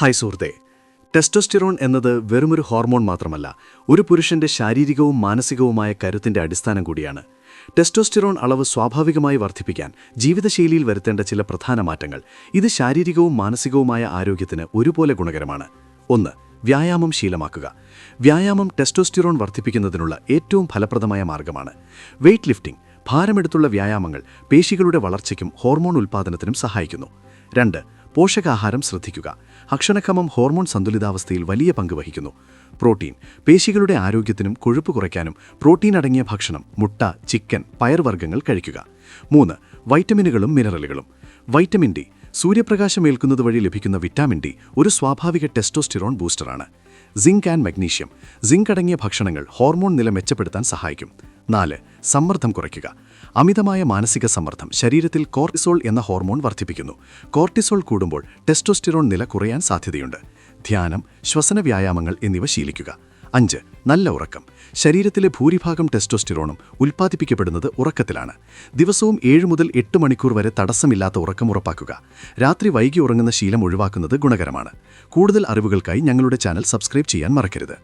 Hi സുഹൃത്തേ, testosterone എന്നത് വെറുമൊരു ഹോർമോൺ മാത്രമല്ല, ഒരു പുരുഷന്റെ ശാരീരികവും മാനസികവുമായ കരുത്തിന്റെ അടിസ്ഥാനം കൂടിയാണ്. ടെസ്റ്റോസ്റ്റിറോൺ അളവ് സ്വാഭാവികമായി വർദ്ധിപ്പിക്കാൻ ജീവിതശൈലിയിൽ വരുത്തേണ്ട ചില പ്രധാന മാറ്റങ്ങൾ. ഇത് ശാരീരികവും മാനസികവുമായ ആരോഗ്യത്തിന് ഒരുപോലെ ഗുണകരമാണ്. 1. വ്യായാമം ശീലമാക്കുക. വ്യായാമം ടെസ്റ്റോസ്റ്റിറോൺ വർദ്ധിപ്പിക്കുന്നതിനുള്ള ഏറ്റവും ഫലപ്രദമായ മാർഗമാണ്. വെയ്റ്റ് ലിഫ്റ്റിംഗ്, ഭാരമെടുത്തുള്ള വ്യായാമങ്ങൾ പേശികളുടെ വളർച്ചയ്ക്കും ഹോർമോൺ ഉൽപ്പാദനത്തിനും സഹായിക്കുന്നു. 2. പോഷകാഹാരം ശ്രദ്ധിക്കുക. ഭക്ഷണക്രമം ഹോർമോൺ സന്തുലിതാവസ്ഥയിൽ വലിയ പങ്ക് വഹിക്കുന്നു. പ്രോട്ടീൻ, പേശികളുടെ ആരോഗ്യത്തിനും കൊഴുപ്പ് കുറയ്ക്കാനും പ്രോട്ടീൻ അടങ്ങിയ ഭക്ഷണം, മുട്ട, ചിക്കൻ, പയർവർഗ്ഗങ്ങൾ കഴിക്കുക. 3. വൈറ്റമിനുകളും മിനറലുകളും. വൈറ്റമിൻ ഡി, സൂര്യപ്രകാശം ഏൽക്കുന്നത് വഴി ലഭിക്കുന്ന വിറ്റാമിൻ ഡി ഒരു സ്വാഭാവിക ടെസ്റ്റോസ്റ്റിറോൺ ബൂസ്റ്ററാണ്. സിങ്ക് ആൻഡ് മഗ്നീഷ്യം, സിങ്ക് അടങ്ങിയ ഭക്ഷണങ്ങൾ ഹോർമോൺ നില മെച്ചപ്പെടുത്താൻ സഹായിക്കും. 4. സമ്മർദ്ദം കുറയ്ക്കുക. അമിതമായ മാനസിക സമ്മർദ്ദം ശരീരത്തിൽ കോർട്ടിസോൾ എന്ന ഹോർമോൺ വർദ്ധിപ്പിക്കുന്നു. കോർട്ടിസോൾ കൂടുമ്പോൾ ടെസ്റ്റോസ്റ്റിറോൺ നില കുറയാൻ സാധ്യതയുണ്ട്. ധ്യാനം, ശ്വസന വ്യായാമങ്ങൾ എന്നിവ ശീലിക്കുക. 5. നല്ല ഉറക്കം. ശരീരത്തിലെ ഭൂരിഭാഗം ടെസ്റ്റോസ്റ്റിറോണും ഉൽപ്പാദിപ്പിക്കപ്പെടുന്നത് ഉറക്കത്തിലാണ്. ദിവസവും 7 മുതൽ 8 മണിക്കൂർ വരെ തടസ്സമില്ലാത്ത ഉറക്കം ഉറപ്പാക്കുക. രാത്രി വൈകി ഉറങ്ങുന്ന ശീലം ഒഴിവാക്കുന്നത് ഗുണകരമാണ്. കൂടുതൽ അറിവുകൾക്കായി ഞങ്ങളുടെ ചാനൽ സബ്സ്ക്രൈബ് ചെയ്യാൻ മറക്കരുത്.